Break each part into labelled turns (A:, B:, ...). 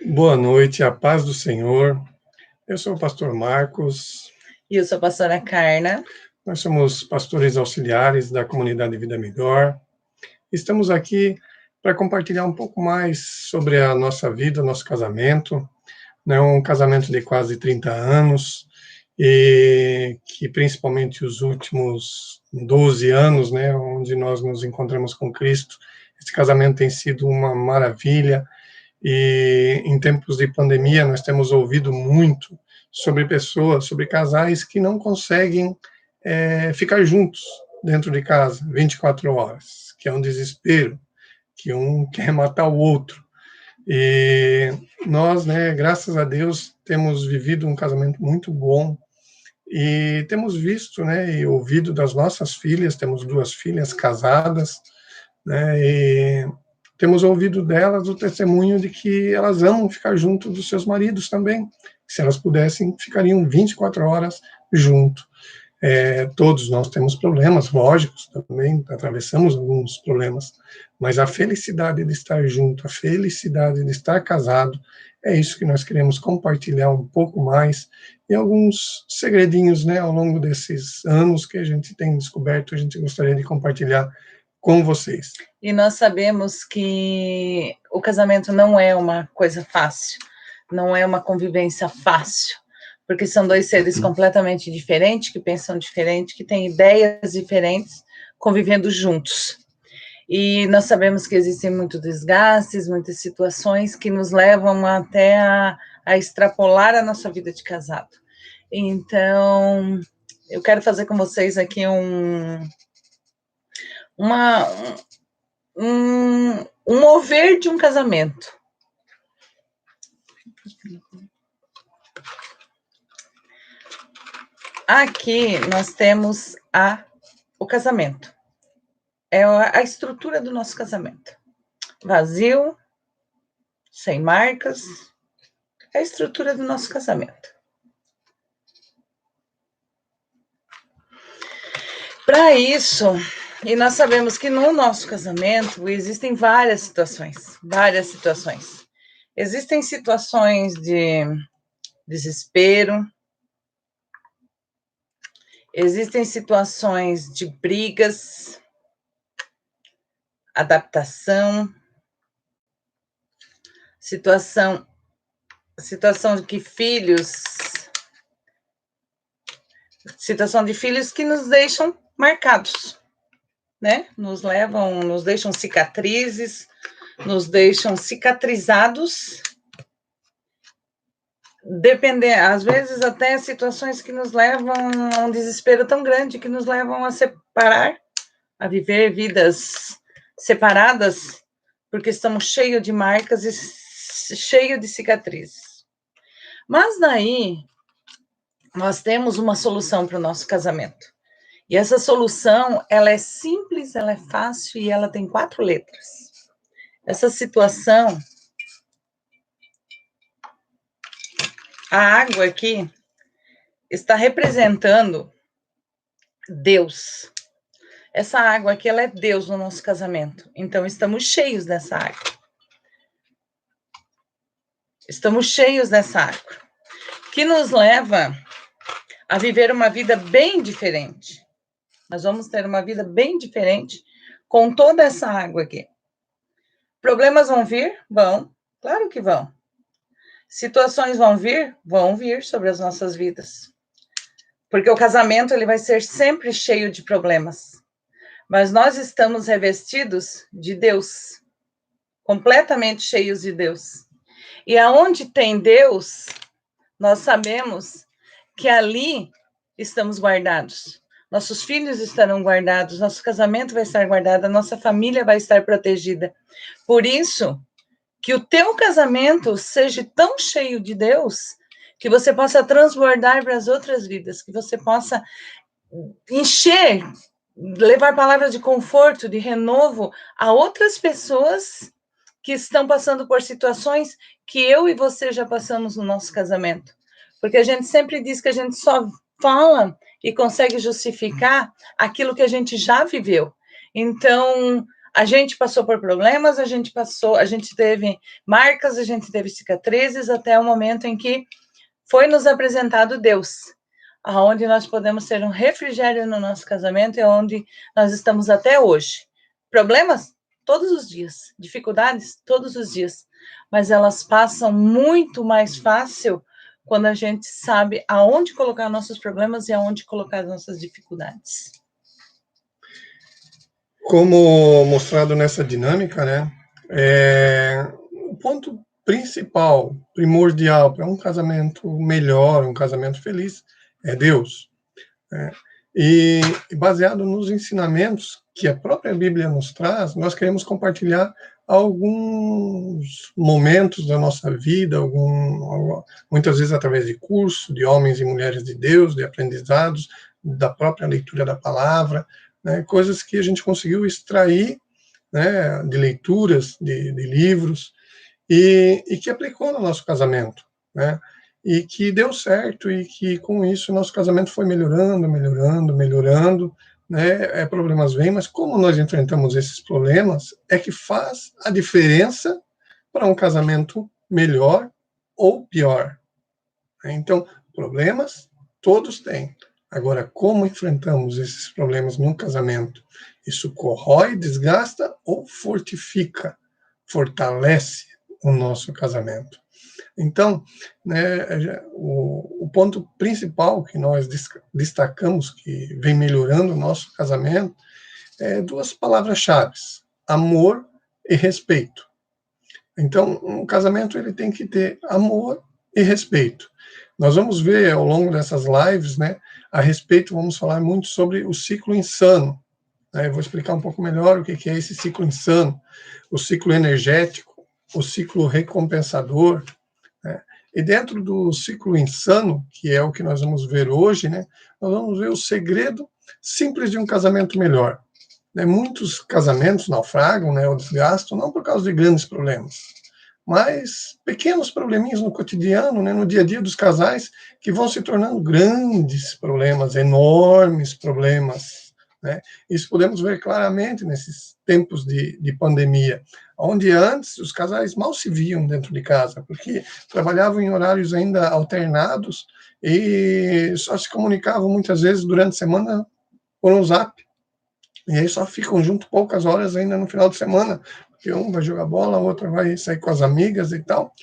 A: Boa noite, a paz do Senhor. Eu sou o pastor Marcos.
B: E eu sou a pastora Carna.
A: Nós somos pastores auxiliares da comunidade Vida Melhor. Estamos aqui para compartilhar um pouco mais sobre a nossa vida, nosso casamento. É um casamento de quase 30 anos e que principalmente os últimos 12 anos, né, onde nós nos encontramos com Cristo, esse casamento tem sido uma maravilha. E em tempos de pandemia, nós temos ouvido muito sobre pessoas, sobre casais que não conseguem ficar juntos dentro de casa 24 horas, que é um desespero, que um quer matar o outro. E nós, né, graças a Deus, temos vivido um casamento muito bom e temos visto, né, e ouvido das nossas filhas, temos 2 filhas casadas, né, e temos ouvido delas o testemunho de que elas amam ficar junto dos seus maridos também. Se elas pudessem, ficariam 24 horas junto. Todos nós temos problemas, lógicos, também atravessamos alguns problemas, mas a felicidade de estar junto, a felicidade de estar casado, é isso que nós queremos compartilhar um pouco mais, e alguns segredinhos, né, ao longo desses anos que a gente tem descoberto, a gente gostaria de compartilhar com vocês.
B: E nós sabemos que o casamento não é uma coisa fácil, não é uma convivência fácil, porque são 2 seres completamente diferentes, que pensam diferente, que têm ideias diferentes, convivendo juntos. E nós sabemos que existem muitos desgastes, muitas situações que nos levam até a extrapolar a nossa vida de casado. Então, eu quero fazer com vocês aqui um mover de um casamento. Aqui nós temos o casamento. É a estrutura do nosso casamento. Vazio, sem marcas, é a estrutura do nosso casamento. Para isso, e nós sabemos que no nosso casamento existem várias situações. Existem situações de desespero, existem situações de brigas, adaptação, situação de que situação de filhos que nos deixam marcados, né? Nos deixam cicatrizes, nos deixam cicatrizados, às vezes até situações que nos levam a um desespero tão grande que nos levam a separar, a viver vidas separadas, porque estamos cheios de marcas e cheios de cicatrizes. Mas daí, nós temos uma solução para o nosso casamento. E essa solução, ela é simples, ela é fácil e ela tem 4 letras. Essa situação, a água aqui está representando Deus. Essa água aqui, ela é Deus no nosso casamento. Então, estamos cheios dessa água. Estamos cheios dessa água, que nos leva a viver uma vida bem diferente. Nós vamos ter uma vida bem diferente com toda essa água aqui. Problemas vão vir? Vão. Claro que vão. Situações vão vir sobre as nossas vidas. Porque o casamento, ele vai ser sempre cheio de problemas. Mas nós estamos revestidos de Deus. Completamente cheios de Deus. E aonde tem Deus, nós sabemos que ali estamos guardados. Nossos filhos estarão guardados, nosso casamento vai estar guardado, a nossa família vai estar protegida. Por isso, que o teu casamento seja tão cheio de Deus, que você possa transbordar para as outras vidas, que você possa encher, levar palavras de conforto, de renovo a outras pessoas que estão passando por situações que eu e você já passamos no nosso casamento. Porque a gente sempre diz que a gente só fala e consegue justificar aquilo que a gente já viveu. Então, A gente passou por problemas, a gente teve marcas, a gente teve cicatrizes, até o momento em que foi nos apresentado Deus, aonde nós podemos ter um refrigério no nosso casamento e onde nós estamos até hoje. Problemas? Todos os dias. Dificuldades? Todos os dias. Mas elas passam muito mais fácil quando a gente sabe aonde colocar nossos problemas e aonde colocar nossas dificuldades.
A: Como mostrado nessa dinâmica, né, o ponto principal, primordial para um casamento melhor, um casamento feliz, é Deus. Né? E baseado nos ensinamentos que a própria Bíblia nos traz, nós queremos compartilhar alguns momentos da nossa vida, muitas vezes através de curso, de homens e mulheres de Deus, de aprendizados, da própria leitura da palavra, né, coisas que a gente conseguiu extrair, né, de leituras, de livros, e que aplicou no nosso casamento, né, e que deu certo, e que com isso o nosso casamento foi melhorando, né, problemas vêm, mas como nós enfrentamos esses problemas, é que faz a diferença para um casamento melhor ou pior. Então, problemas todos têm. Agora, como enfrentamos esses problemas no casamento? Isso corrói, desgasta ou fortifica, fortalece o nosso casamento? Então, né, o ponto principal que nós destacamos, que vem melhorando o nosso casamento, é duas palavras-chave: amor e respeito. Então, um casamento ele tem que ter amor e respeito. Nós vamos ver ao longo dessas lives, né, a respeito, vamos falar muito sobre o ciclo insano. Né? Eu vou explicar um pouco melhor o que é esse ciclo insano, o ciclo energético, o ciclo recompensador. Né? E dentro do ciclo insano, que é o que nós vamos ver hoje, né, nós vamos ver o segredo simples de um casamento melhor. Né? Muitos casamentos naufragam, né, ou desgastam, não por causa de grandes problemas, mas pequenos probleminhas no cotidiano, né, no dia a dia dos casais, que vão se tornando grandes problemas, enormes problemas. Né? Isso podemos ver claramente nesses tempos de pandemia, onde antes os casais mal se viam dentro de casa, porque trabalhavam em horários ainda alternados e só se comunicavam muitas vezes durante a semana por um zap. E aí só ficam juntos poucas horas ainda no final de semana, porque um vai jogar bola, o outro vai sair com as amigas e tal.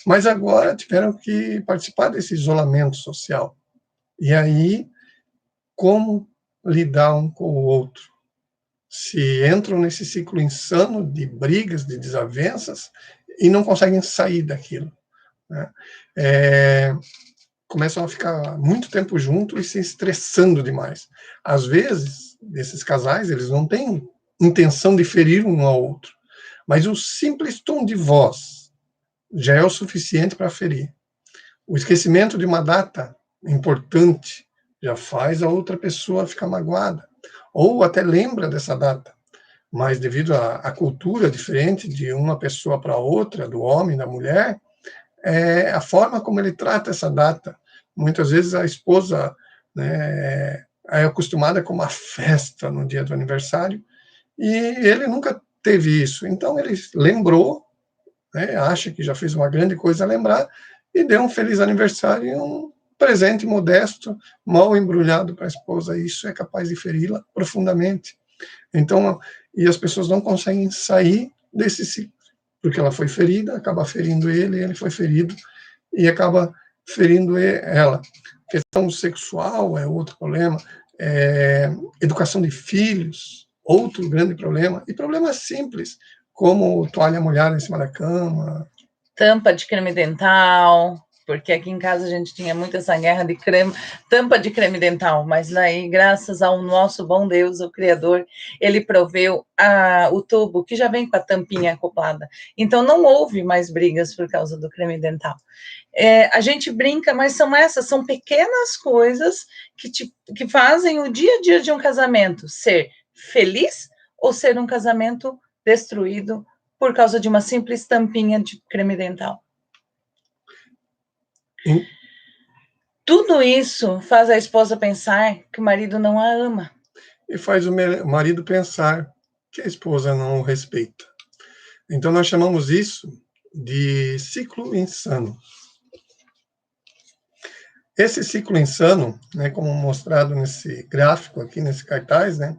A: Mas agora tiveram que participar desse isolamento social. E aí, como lidar um com o outro? Se entram nesse ciclo insano de brigas, de desavenças, e não conseguem sair daquilo. Né? Começam a ficar muito tempo juntos e se estressando demais. Às vezes, esses casais, eles não têm intenção de ferir um ao outro, mas o simples tom de voz já é o suficiente para ferir. O esquecimento de uma data importante já faz a outra pessoa ficar magoada, ou até lembra dessa data, mas devido à cultura diferente de uma pessoa para outra, do homem, da mulher, a forma como ele trata essa data. Muitas vezes a esposa, né, é acostumada com uma festa no dia do aniversário, e ele nunca teve isso. Então ele lembrou, né, acha que já fez uma grande coisa a lembrar, e deu um feliz aniversário e um presente modesto, mal embrulhado para a esposa. Isso é capaz de feri-la profundamente. Então, e as pessoas não conseguem sair desse ciclo, porque ela foi ferida, acaba ferindo ele foi ferido, e acaba ferindo ela. Questão sexual é outro problema, educação de filhos, outro grande problema, e problemas simples, como toalha molhada em cima da cama.
B: Tampa de creme dental, porque aqui em casa a gente tinha muito essa guerra de creme, tampa de creme dental, mas daí, graças ao nosso bom Deus, o Criador, ele proveu o tubo, que já vem com a tampinha acoplada. Então, não houve mais brigas por causa do creme dental. A gente brinca, mas são pequenas coisas que fazem o dia a dia de um casamento ser feliz ou ser um casamento destruído por causa de uma simples tampinha de creme dental. Tudo isso faz a esposa pensar que o marido não a ama.
A: E faz o marido pensar que a esposa não o respeita. Então, nós chamamos isso de ciclo insano. Esse ciclo insano, né, como mostrado nesse gráfico aqui, nesse cartaz, né,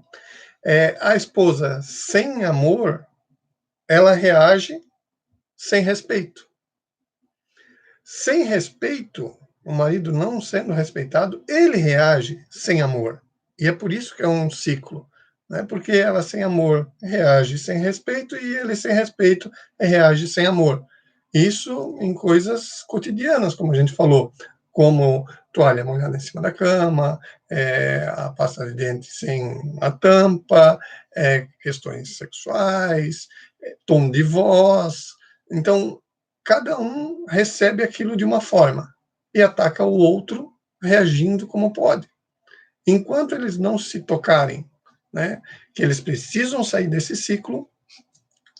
A: a esposa sem amor, ela reage sem respeito. Sem respeito, o marido não sendo respeitado, ele reage sem amor. E é por isso que é um ciclo, né? Porque ela sem amor reage sem respeito e ele sem respeito reage sem amor. Isso em coisas cotidianas, como a gente falou, como toalha molhada em cima da cama, a pasta de dente sem a tampa, questões sexuais, tom de voz. Então, cada um recebe aquilo de uma forma e ataca o outro reagindo como pode. Enquanto eles não se tocarem, né, que eles precisam sair desse ciclo,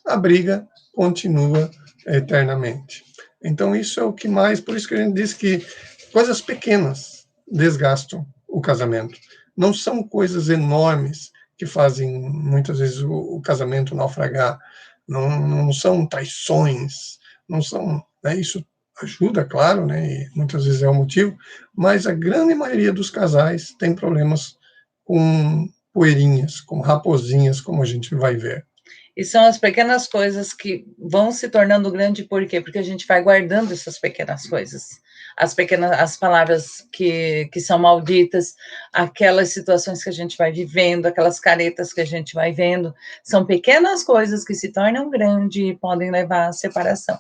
A: a briga continua eternamente. Então, isso é o que mais, por isso que a gente diz que coisas pequenas desgastam o casamento. Não são coisas enormes que fazem, muitas vezes, o casamento naufragar. Não são traições, não são, né, isso ajuda, claro, né, e muitas vezes é o motivo, mas a grande maioria dos casais tem problemas com poeirinhas, com raposinhas, como a gente vai ver.
B: E são as pequenas coisas que vão se tornando grande, por quê? Porque a gente vai guardando essas pequenas coisas. As palavras que são malditas, aquelas situações que a gente vai vivendo, aquelas caretas que a gente vai vendo, são pequenas coisas que se tornam grandes e podem levar à separação.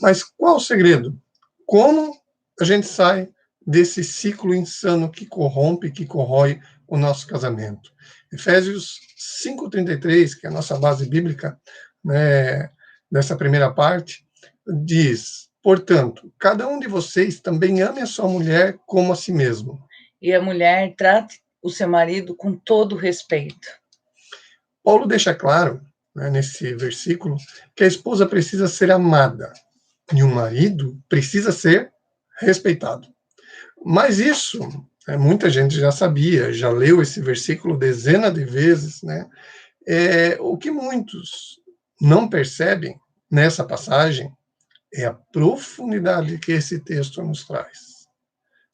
A: Mas qual o segredo? Como a gente sai desse ciclo insano que corrompe, que corrói o nosso casamento? Efésios 5:33, que é a nossa base bíblica, né, dessa primeira parte, diz: portanto, cada um de vocês também ame a sua mulher como a si mesmo.
B: E a mulher trate o seu marido com todo respeito.
A: Paulo deixa claro, né, nesse versículo, que a esposa precisa ser amada e o marido precisa ser respeitado. Mas isso, muita gente já sabia, já leu esse versículo dezenas de vezes, né? O que muitos não percebem nessa passagem é a profundidade que esse texto nos traz.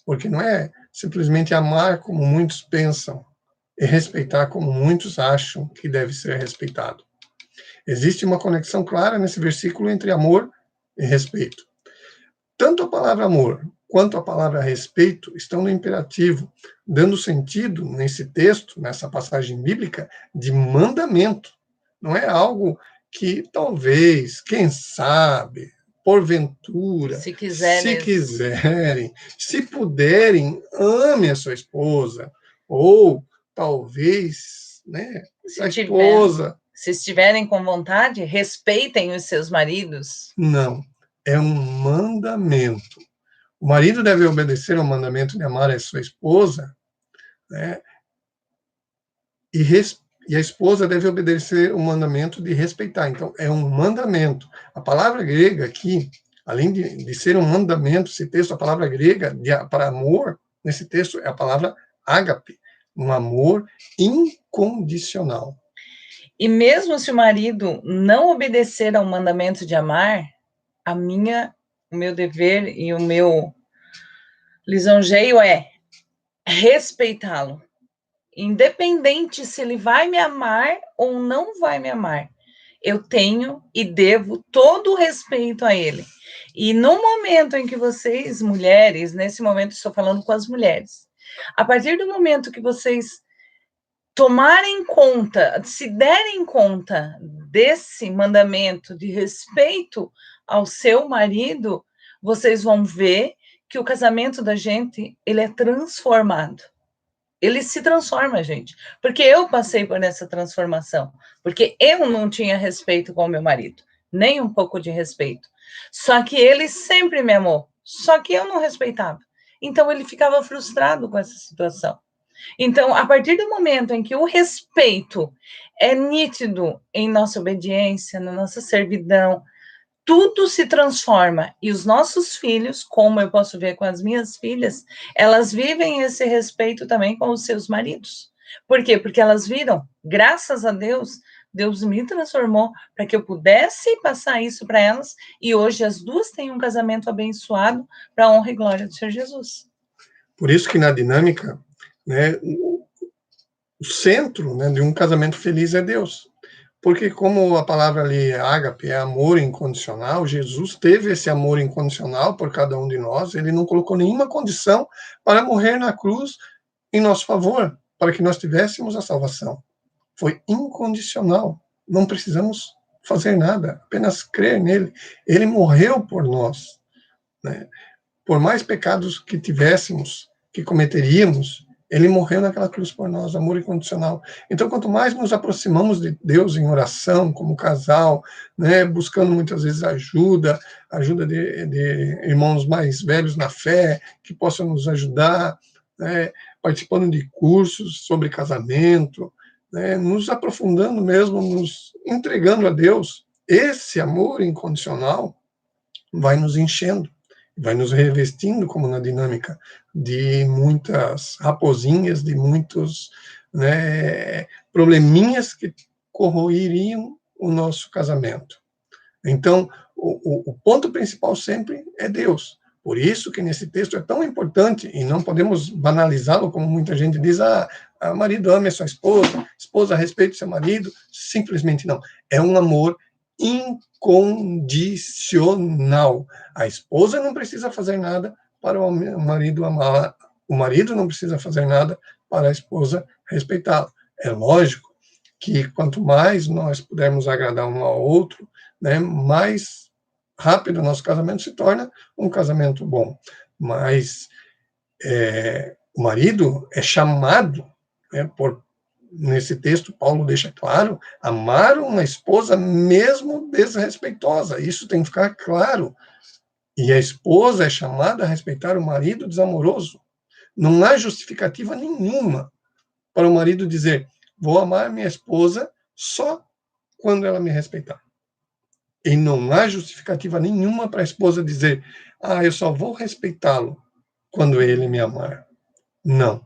A: Porque não é simplesmente amar como muitos pensam e respeitar como muitos acham que deve ser respeitado. Existe uma conexão clara nesse versículo entre amor e respeito. Tanto a palavra amor quanto a palavra respeito estão no imperativo, dando sentido nesse texto, nessa passagem bíblica, de mandamento. Não é algo que talvez, quem sabe, porventura,
B: se quiserem,
A: se puderem, ame a sua esposa, ou talvez, né, a esposa.
B: Se estiverem com vontade, respeitem os seus maridos.
A: Não, é um mandamento. O marido deve obedecer ao mandamento de amar a sua esposa, né? E a esposa deve obedecer o mandamento de respeitar. Então, é um mandamento. A palavra grega aqui, além de ser um mandamento, esse texto, a palavra grega para amor, nesse texto, é a palavra ágape, um amor incondicional.
B: E mesmo se o marido não obedecer ao mandamento de amar, o meu dever e o meu lisonjeio é respeitá-lo. Independente se ele vai me amar ou não vai me amar, eu tenho e devo todo o respeito a ele. E no momento em que vocês, mulheres, nesse momento estou falando com as mulheres, a partir do momento que vocês tomarem conta, se derem conta desse mandamento de respeito ao seu marido, vocês vão ver que o casamento da gente, ele é transformado. Ele se transforma, gente. Porque eu passei por essa transformação. Porque eu não tinha respeito com o meu marido. Nem um pouco de respeito. Só que ele sempre me amou. Só que eu não respeitava. Então, ele ficava frustrado com essa situação. Então, a partir do momento em que o respeito é nítido em nossa obediência, na nossa servidão, tudo se transforma. E os nossos filhos, como eu posso ver com as minhas filhas, elas vivem esse respeito também com os seus maridos. Por quê? Porque elas viram, graças a Deus, Deus me transformou para que eu pudesse passar isso para elas, e hoje as duas têm um casamento abençoado para a honra e glória do Senhor Jesus.
A: Por isso que na dinâmica, né, o centro, né, de um casamento feliz é Deus. Porque como a palavra ali, ágape, é amor incondicional, Jesus teve esse amor incondicional por cada um de nós, ele não colocou nenhuma condição para morrer na cruz em nosso favor, para que nós tivéssemos a salvação. Foi incondicional, não precisamos fazer nada, apenas crer nele. Ele morreu por nós, né? Por mais pecados que tivéssemos, que cometeríamos, ele morreu naquela cruz por nós, amor incondicional. Então, quanto mais nos aproximamos de Deus em oração, como casal, né, buscando muitas vezes ajuda de irmãos mais velhos na fé, que possam nos ajudar, né, participando de cursos sobre casamento, né, nos aprofundando mesmo, nos entregando a Deus, esse amor incondicional vai nos enchendo, vai nos revestindo, como na dinâmica, de muitas raposinhas, de muitos, né, probleminhas que corroeriam o nosso casamento. Então, o ponto principal sempre é Deus. Por isso que nesse texto é tão importante, e não podemos banalizá-lo, como muita gente diz, marido ame a sua esposa, esposa respeite seu marido, simplesmente não. É um amor incondicional. A esposa não precisa fazer nada para o marido amá-la, o marido não precisa fazer nada para a esposa respeitá-la. É lógico que quanto mais nós pudermos agradar um ao outro, né, mais rápido o nosso casamento se torna um casamento bom. Mas o marido é chamado, né, nesse texto, Paulo deixa claro, amar uma esposa mesmo desrespeitosa. Isso tem que ficar claro. E a esposa é chamada a respeitar o marido desamoroso. Não há justificativa nenhuma para o marido dizer: vou amar minha esposa só quando ela me respeitar. E não há justificativa nenhuma para a esposa dizer: eu só vou respeitá-lo quando ele me amar. Não.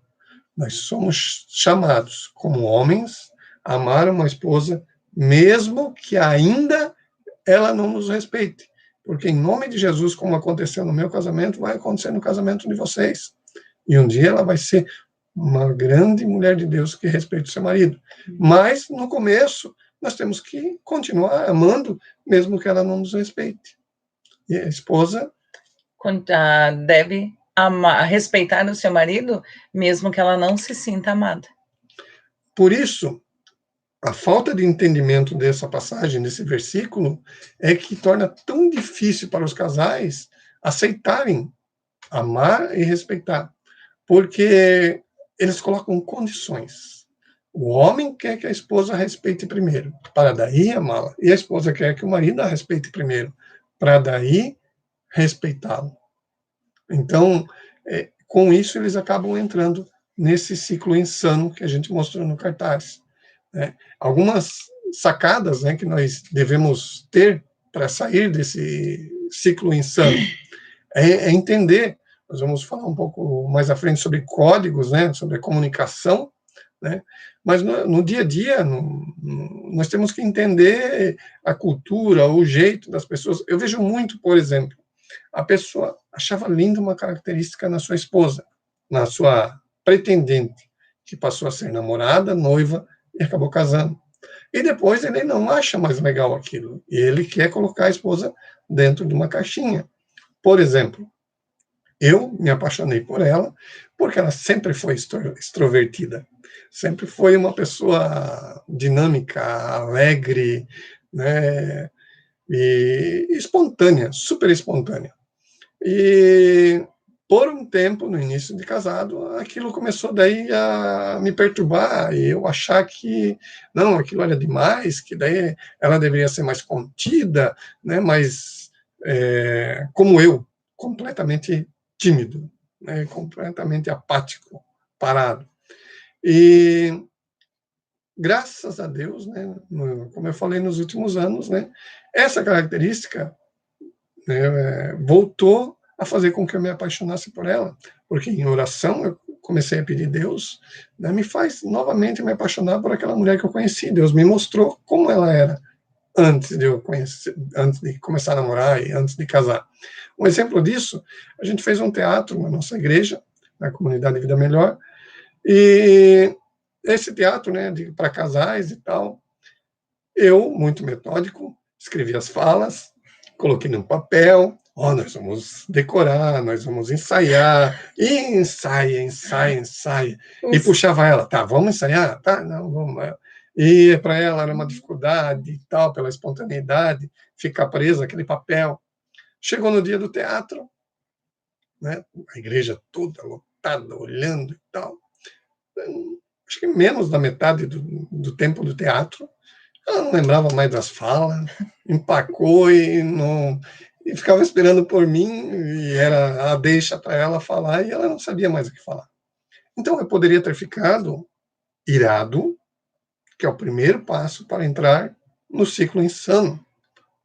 A: Nós somos chamados, como homens, a amar uma esposa, mesmo que ainda ela não nos respeite. Porque, em nome de Jesus, como aconteceu no meu casamento, vai acontecer no casamento de vocês. E um dia ela vai ser uma grande mulher de Deus que respeita o seu marido. Mas, no começo, nós temos que continuar amando, mesmo que ela não nos respeite. E a esposa
B: deve respeitar o seu marido, mesmo que ela não se sinta amada.
A: Por isso, a falta de entendimento dessa passagem, desse versículo, é que torna tão difícil para os casais aceitarem amar e respeitar, porque eles colocam condições. O homem quer que a esposa respeite primeiro, para daí amá-la, e a esposa quer que o marido a respeite primeiro, para daí respeitá-lo. Então, com isso, eles acabam entrando nesse ciclo insano que a gente mostrou no cartaz. Algumas sacadas, né, que nós devemos ter para sair desse ciclo insano é entender. Nós vamos falar um pouco mais à frente sobre códigos, né, sobre a comunicação, né, mas no dia a dia nós temos que entender a cultura, o jeito das pessoas. Eu vejo muito, por exemplo, a pessoa achava linda uma característica na sua esposa, na sua pretendente, que passou a ser namorada, noiva e acabou casando. E depois ele não acha mais legal aquilo. E ele quer colocar a esposa dentro de uma caixinha. Por exemplo, eu me apaixonei por ela porque ela sempre foi extrovertida. Sempre foi uma pessoa dinâmica, alegre, né, e espontânea, super espontânea. E por um tempo, no início de casado, aquilo começou daí a me perturbar, e eu achar que, não, aquilo era demais, que daí ela deveria ser mais contida, né, mas como eu, completamente tímido, né, completamente apático, parado. E graças a Deus, né, como eu falei nos últimos anos, né, essa característica, né, voltou a fazer com que eu me apaixonasse por ela, porque em oração eu comecei a pedir, Deus, né, me faz novamente me apaixonar por aquela mulher que eu conheci. Deus me mostrou como ela era antes de eu conhecer, antes de começar a namorar e antes de casar. Um exemplo disso, a gente fez um teatro na nossa igreja, na comunidade Vida Melhor, e esse teatro, né, para casais e tal, eu, muito metódico, escrevi as falas, coloquei num papel, nós vamos decorar, nós vamos ensaiar, e ensaia, e puxava ela, tá, vamos ensaiar? Tá, não, vamos. E para ela era uma dificuldade e tal, pela espontaneidade, ficar presa aquele papel. Chegou no dia do teatro, né, a igreja toda lotada, olhando e tal, acho que menos da metade do tempo do teatro, ela não lembrava mais das falas, empacou e ficava esperando por mim, e era a deixa para ela falar, e ela não sabia mais o que falar. Então, eu poderia ter ficado irado, que é o primeiro passo para entrar no ciclo insano,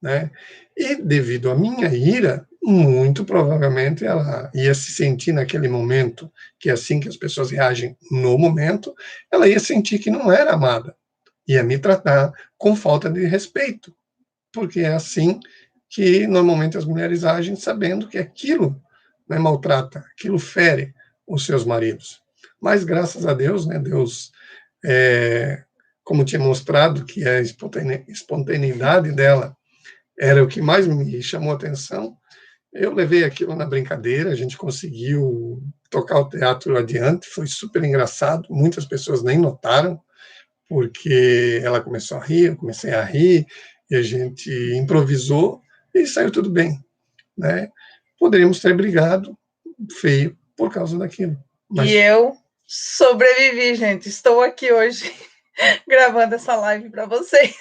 A: né? E, devido à minha ira, muito provavelmente ela ia se sentir naquele momento, que é assim que as pessoas reagem no momento, ela ia sentir que não era amada, ia me tratar com falta de respeito, porque é assim que normalmente as mulheres agem, sabendo que aquilo, né, maltrata, aquilo fere os seus maridos. Mas graças a Deus, né, Deus, como tinha mostrado que a espontaneidade dela era o que mais me chamou a atenção, eu levei aquilo na brincadeira, a gente conseguiu tocar o teatro adiante, foi super engraçado, muitas pessoas nem notaram, porque ela começou a rir, eu comecei a rir, e a gente improvisou e saiu tudo bem, né? Poderíamos ter brigado feio por causa daquilo.
B: Mas... E eu sobrevivi, gente. Estou aqui hoje gravando essa live para vocês.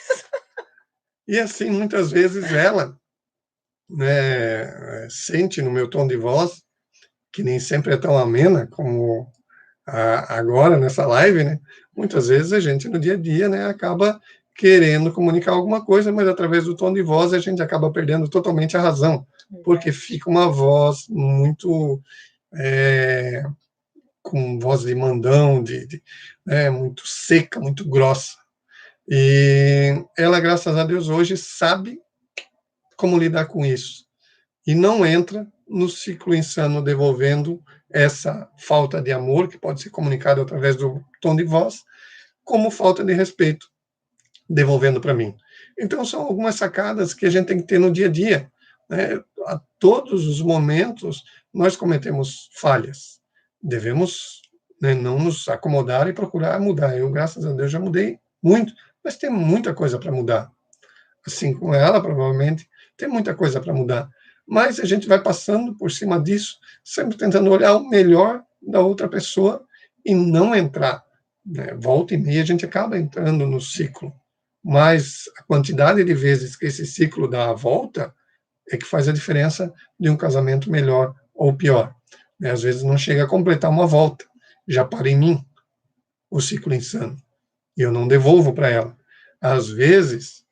A: E assim, muitas vezes ela, né, sente no meu tom de voz, que nem sempre é tão amena como agora nessa live, né? Muitas vezes a gente no dia a dia, né, acaba querendo comunicar alguma coisa, mas através do tom de voz a gente acaba perdendo totalmente a razão, porque fica uma voz muito com voz de mandão, né, muito seca, muito grossa. E ela, graças a Deus, hoje sabe como lidar com isso e não entra no ciclo insano devolvendo essa falta de amor, que pode ser comunicada através do tom de voz, como falta de respeito, devolvendo para mim. Então, são algumas sacadas que a gente tem que ter no dia a dia, né? A todos os momentos, nós cometemos falhas. Devemos, né, não nos acomodar e procurar mudar. Eu, graças a Deus, já mudei muito, mas tem muita coisa para mudar. Assim como ela, provavelmente, tem muita coisa para mudar. Mas a gente vai passando por cima disso, sempre tentando olhar o melhor da outra pessoa e não entrar, né? Volta e meia a gente acaba entrando no ciclo, mas a quantidade de vezes que esse ciclo dá a volta é que faz a diferença de um casamento melhor ou pior, né? Às vezes não chega a completar uma volta, já para em mim o ciclo insano, e eu não devolvo para ela. Às vezes,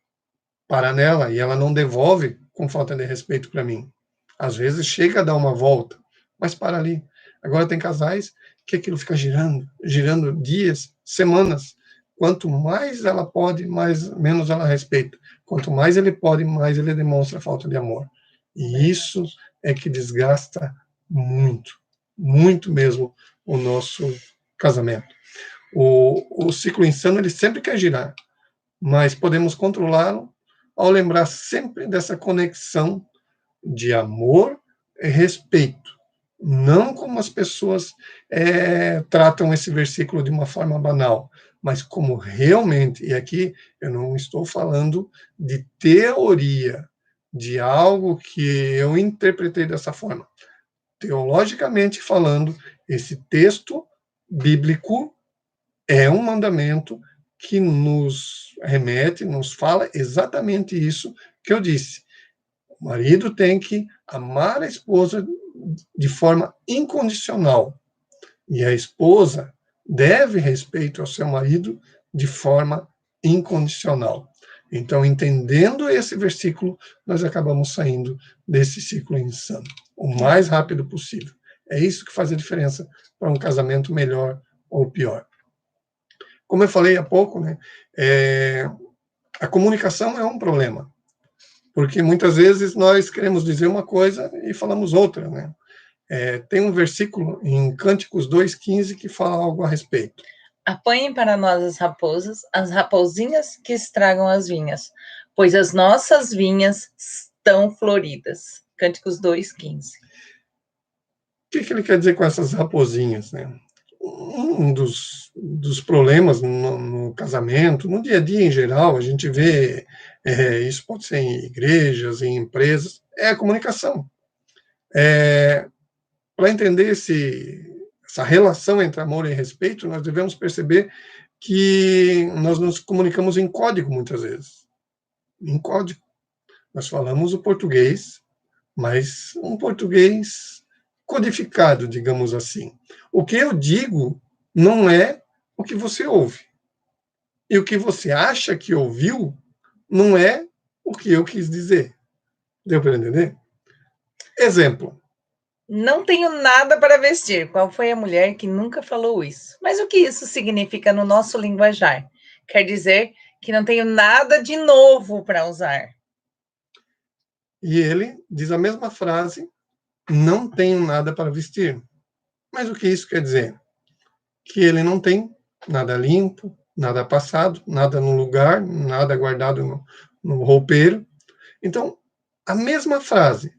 A: para nela, e ela não devolve com falta de respeito para mim. Às vezes chega a dar uma volta, mas para ali. Agora tem casais que aquilo fica girando, girando dias, semanas. Quanto mais ela pode, menos ela respeita. Quanto mais ele pode, mais ele demonstra falta de amor. E isso é que desgasta muito, muito mesmo o nosso casamento. O ciclo insano, ele sempre quer girar, mas podemos controlá-lo ao lembrar sempre dessa conexão de amor e respeito. Não como as pessoas tratam esse versículo de uma forma banal, mas como realmente, e aqui eu não estou falando de teoria, de algo que eu interpretei dessa forma. Teologicamente falando, esse texto bíblico é um mandamento que nos remete, nos fala exatamente isso que eu disse. O marido tem que amar a esposa de forma incondicional. E a esposa deve respeito ao seu marido de forma incondicional. Então, entendendo esse versículo, nós acabamos saindo desse ciclo insano o mais rápido possível. É isso que faz a diferença para um casamento melhor ou pior. Como eu falei há pouco, né, a comunicação é um problema, porque muitas vezes nós queremos dizer uma coisa e falamos outra, né? Tem um versículo em Cânticos 2,15 que fala algo a respeito.
B: Apanhem para nós as raposas, as raposinhas que estragam as vinhas, pois as nossas vinhas estão floridas. Cânticos 2,15.
A: O que ele quer dizer com essas raposinhas, né? Um dos problemas no casamento, no dia a dia em geral, a gente vê, isso pode ser em igrejas, em empresas, é a comunicação. Para entender essa relação entre amor e respeito, nós devemos perceber que nós nos comunicamos em código muitas vezes. Em código. Nós falamos o português, mas um português codificado, digamos assim. O que eu digo não é o que você ouve. E o que você acha que ouviu não é o que eu quis dizer. Deu para entender? Exemplo.
B: Não tenho nada para vestir. Qual foi a mulher que nunca falou isso? Mas o que isso significa no nosso linguajar? Quer dizer que não tenho nada de novo para usar.
A: E ele diz a mesma frase, não tenho nada para vestir. Mas o que isso quer dizer? Que ele não tem nada limpo, nada passado, nada no lugar, nada guardado no roupeiro. Então, a mesma frase,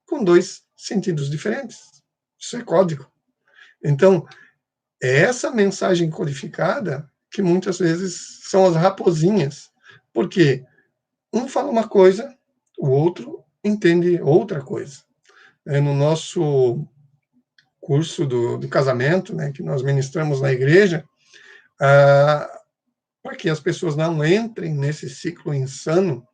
A: com dois sentidos diferentes. Isso é código. Então, é essa mensagem codificada que muitas vezes são as raposinhas. Porque um fala uma coisa, o outro entende outra coisa. No nosso curso do casamento, né, que nós ministramos na igreja, para que as pessoas não entrem nesse ciclo insano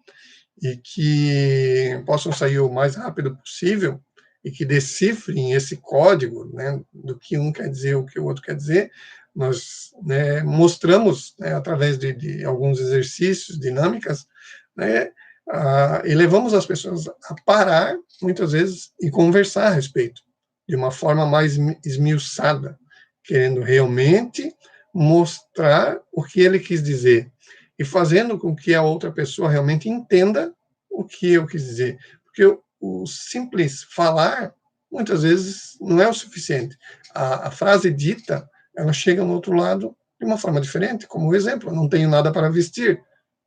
A: e que possam sair o mais rápido possível e que decifrem esse código, né, do que um quer dizer, o que o outro quer dizer, nós, né, mostramos, né, através de alguns exercícios, dinâmicas, né, e levamos as pessoas a parar, muitas vezes, e conversar a respeito, de uma forma mais esmiuçada, querendo realmente mostrar o que ele quis dizer e fazendo com que a outra pessoa realmente entenda o que eu quis dizer. Porque o simples falar, muitas vezes, não é o suficiente. A frase dita, ela chega no outro lado de uma forma diferente, como o exemplo, não tenho nada para vestir.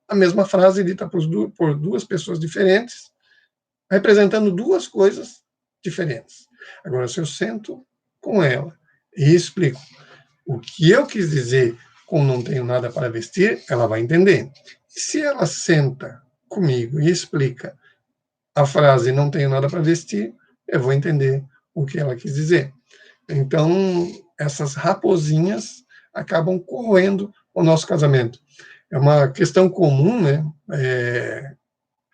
A: A mesma frase dita por duas pessoas diferentes, representando duas coisas diferentes. Agora, se eu sento com ela e explico o que eu quis dizer com não tenho nada para vestir, ela vai entender. E se ela senta comigo e explica a frase não tenho nada para vestir, eu vou entender o que ela quis dizer. Então, essas raposinhas acabam corroendo o nosso casamento. É uma questão comum, né?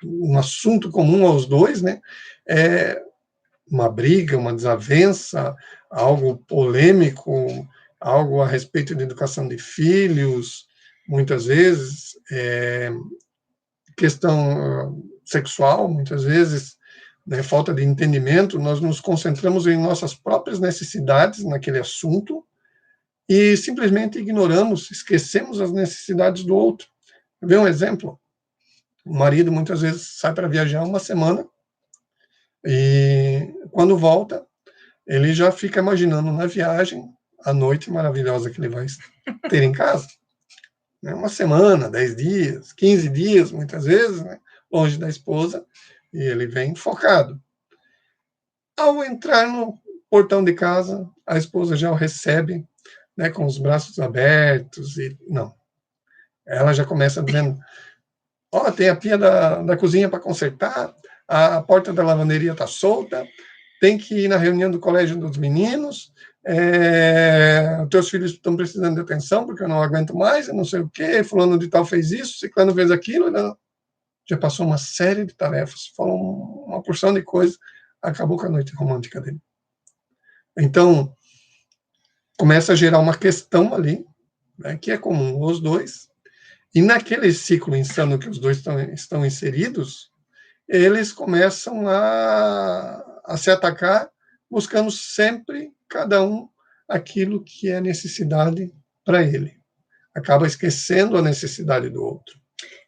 A: Um assunto comum aos dois, né? Uma briga, uma desavença, algo polêmico, algo a respeito de educação de filhos, muitas vezes, questão sexual, muitas vezes, né, falta de entendimento, nós nos concentramos em nossas próprias necessidades naquele assunto e simplesmente ignoramos, esquecemos as necessidades do outro. Vê um exemplo? O marido muitas vezes sai para viajar uma semana e quando volta, ele já fica imaginando na viagem a noite maravilhosa que ele vai ter em casa. Uma semana, 10 dias, 15 dias, muitas vezes, né, longe da esposa, e ele vem focado. Ao entrar no portão de casa, a esposa já o recebe, né, com os braços abertos, e não. Ela já começa dizendo, tem a pia da cozinha para consertar, a porta da lavanderia está solta, tem que ir na reunião do colégio dos meninos, teus filhos estão precisando de atenção porque eu não aguento mais, eu não sei o quê, fulano de tal fez isso, ciclano fez aquilo, já passou uma série de tarefas, falou uma porção de coisas, acabou com a noite romântica dele. Então, começa a gerar uma questão ali, né, que é comum aos dois, e naquele ciclo insano que os dois estão inseridos, eles começam a se atacar buscando sempre, cada um, aquilo que é necessidade para ele. Acaba esquecendo a necessidade do outro.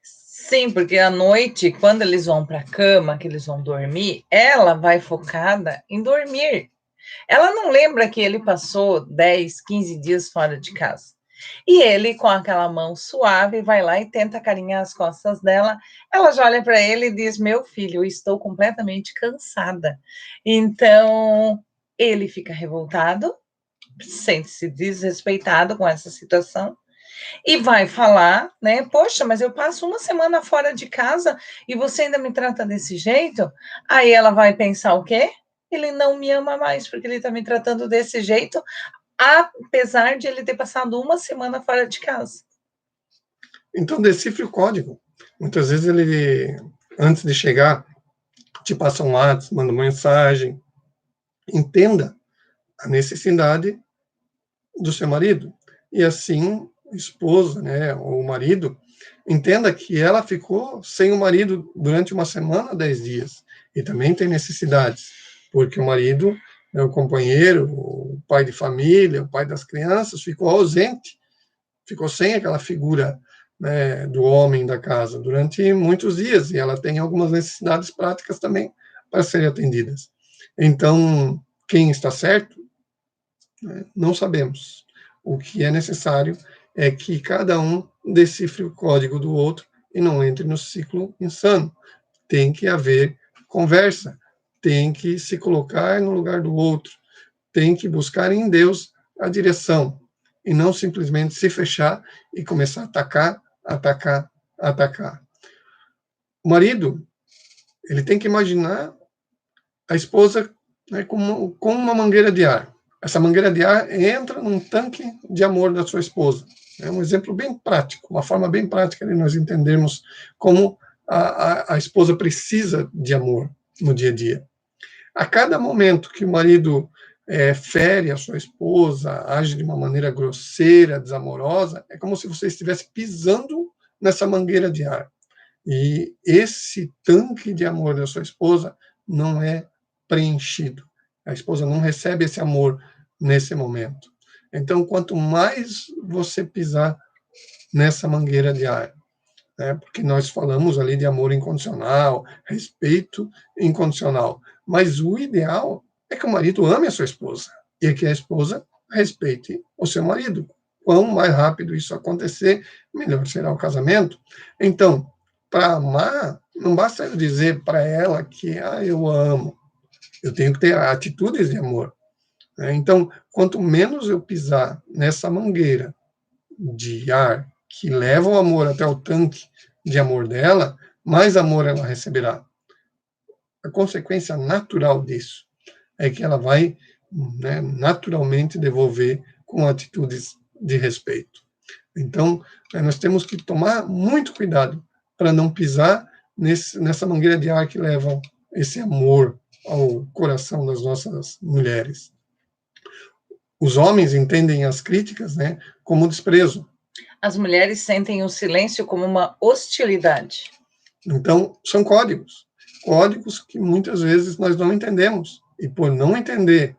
B: Sim, porque à noite, quando eles vão para a cama, que eles vão dormir, ela vai focada em dormir. Ela não lembra que ele passou 10, 15 dias fora de casa. E ele, com aquela mão suave, vai lá e tenta acarinhar as costas dela. Ela já olha para ele e diz: Meu filho, eu estou completamente cansada. Então, ele fica revoltado, sente-se desrespeitado com essa situação e vai falar, né? Poxa, mas eu passo uma semana fora de casa e você ainda me trata desse jeito? Aí ela vai pensar o quê? Ele não me ama mais porque ele está me tratando desse jeito, apesar de ele ter passado uma semana fora de casa.
A: Então, decifre o código. Muitas vezes ele, antes de chegar, te passa um WhatsApp, manda uma mensagem. Entenda a necessidade do seu marido. E assim, a esposa, né, ou o marido, entenda que ela ficou sem o marido durante uma semana, 10 dias. E também tem necessidades, porque o marido é o companheiro, o pai de família, o pai das crianças, ficou ausente, ficou sem aquela figura, né, do homem da casa durante muitos dias, e ela tem algumas necessidades práticas também para serem atendidas. Então, quem está certo, né, não sabemos. O que é necessário é que cada um decifre o código do outro e não entre no ciclo insano. Tem que haver conversa, tem que se colocar no lugar do outro, tem que buscar em Deus a direção e não simplesmente se fechar e começar a atacar, atacar, atacar. O marido, ele tem que imaginar a esposa, né, com uma mangueira de ar. Essa mangueira de ar entra num tanque de amor da sua esposa. É um exemplo bem prático, uma forma bem prática de nós entendermos como a esposa precisa de amor no dia a dia. A cada momento que o marido fere a sua esposa, age de uma maneira grosseira, desamorosa, é como se você estivesse pisando nessa mangueira de ar. E esse tanque de amor da sua esposa não é preenchido. A esposa não recebe esse amor nesse momento. Então, quanto mais você pisar nessa mangueira de ar, né, porque nós falamos ali de amor incondicional, respeito incondicional, mas o ideal é que o marido ame a sua esposa e que a esposa respeite o seu marido. Quanto mais rápido isso acontecer, melhor será o casamento. Então, para amar, não basta eu dizer para ela que eu amo. Eu tenho que ter atitudes de amor. Né? Então, quanto menos eu pisar nessa mangueira de ar que leva o amor até o tanque de amor dela, mais amor ela receberá. A consequência natural disso é que ela vai, né, naturalmente devolver com atitudes de respeito. Então, nós temos que tomar muito cuidado para não pisar nessa mangueira de ar que leva esse amor ao coração das nossas mulheres. Os homens entendem as críticas, né, como desprezo.
B: As mulheres sentem o silêncio como uma hostilidade.
A: Então, são códigos. Códigos que muitas vezes nós não entendemos. E por não entender,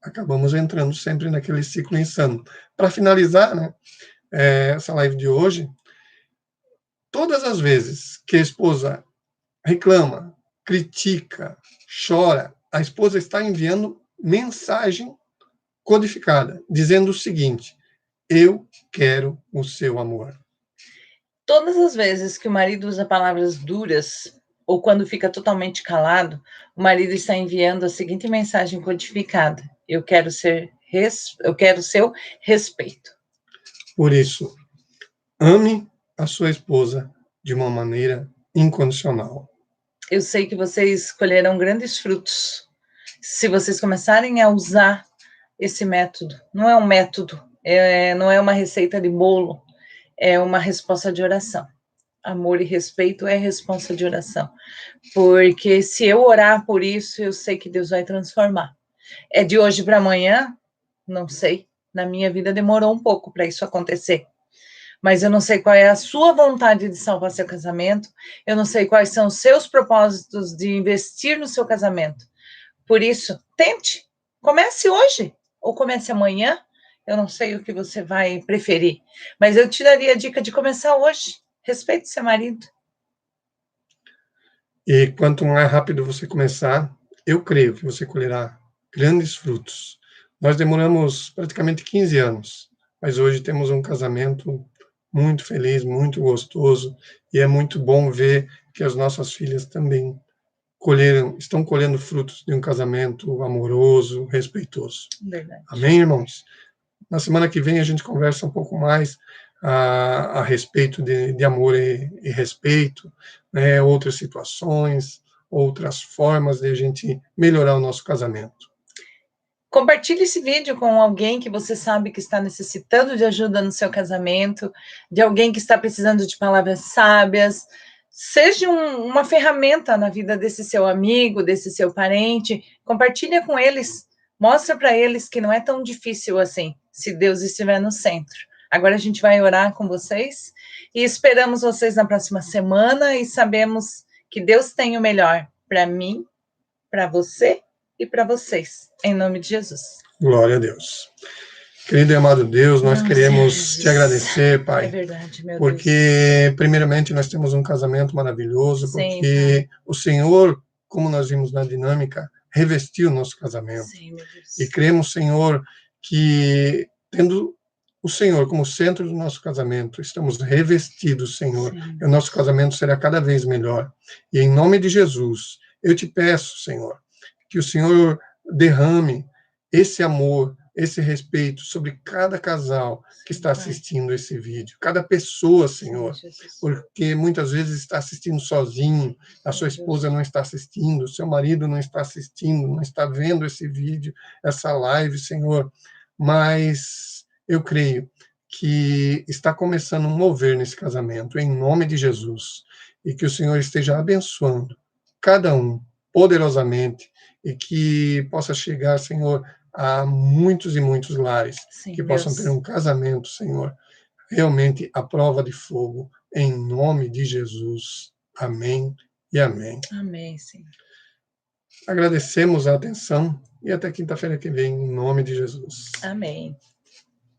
A: acabamos entrando sempre naquele ciclo insano. Para finalizar, né, essa live de hoje, todas as vezes que a esposa reclama, critica, chora, a esposa está enviando mensagem codificada, dizendo o seguinte: eu quero o seu amor.
B: Todas as vezes que o marido usa palavras duras ou quando fica totalmente calado, o marido está enviando a seguinte mensagem codificada: eu quero seu respeito.
A: Por isso, ame a sua esposa de uma maneira incondicional.
B: Eu sei que vocês colherão grandes frutos se vocês começarem a usar esse método. Não é um método, não é uma receita de bolo, é uma resposta de oração. Amor e respeito é resposta de oração. Porque se eu orar por isso, eu sei que Deus vai transformar. É de hoje para amanhã? Não sei. Na minha vida demorou um pouco para isso acontecer. Mas eu não sei qual é a sua vontade de salvar seu casamento. Eu não sei quais são os seus propósitos de investir no seu casamento. Por isso, tente. Comece hoje ou comece amanhã. Eu não sei o que você vai preferir, mas eu te daria a dica de começar hoje. Respeite seu marido.
A: E quanto mais rápido você começar, eu creio que você colherá grandes frutos. Nós demoramos praticamente 15 anos, mas hoje temos um casamento muito feliz, muito gostoso, e é muito bom ver que as nossas filhas também estão colhendo frutos de um casamento amoroso, respeitoso.
B: Verdade.
A: Amém, irmãos? Na semana que vem a gente conversa um pouco mais a respeito de amor e respeito, né, outras situações, outras formas de a gente melhorar o nosso casamento.
B: Compartilhe esse vídeo com alguém que você sabe que está necessitando de ajuda no seu casamento, de alguém que está precisando de palavras sábias. Seja uma ferramenta na vida desse seu amigo, desse seu parente. Compartilha com eles. Mostra para eles que não é tão difícil assim, se Deus estiver no centro. Agora a gente vai orar com vocês e esperamos vocês na próxima semana e sabemos que Deus tem o melhor para mim, para você e para vocês, em nome de Jesus.
A: Glória a Deus. Querido e amado Deus, nós queremos te agradecer, Pai.
B: É verdade, meu
A: porque,
B: Deus.
A: primeiramente, nós temos um casamento maravilhoso,
B: Sim,
A: porque o Senhor, como nós vimos na dinâmica, revestiu o nosso casamento.
B: Sim, meu Deus.
A: E cremos, Senhor, que tendo o Senhor como centro do nosso casamento, estamos revestidos, Senhor,
B: Sim.
A: e o nosso casamento será cada vez melhor. E em nome de Jesus, eu te peço, Senhor, que o Senhor derrame esse amor, esse respeito sobre cada casal que está assistindo esse vídeo, cada pessoa, Senhor, porque muitas vezes está assistindo sozinho, a sua esposa não está assistindo, o seu marido não está assistindo, não está vendo esse vídeo, essa live, Senhor, mas eu creio que está começando um mover nesse casamento, em nome de Jesus, e que o Senhor esteja abençoando cada um poderosamente, e que possa chegar, Senhor, a muitos e muitos lares,
B: Sim,
A: que possam ter um casamento, Senhor, realmente à prova de fogo, em nome de Jesus. Amém e amém.
B: Amém, Senhor.
A: Agradecemos a atenção e até quinta-feira que vem, em nome de Jesus.
B: Amém.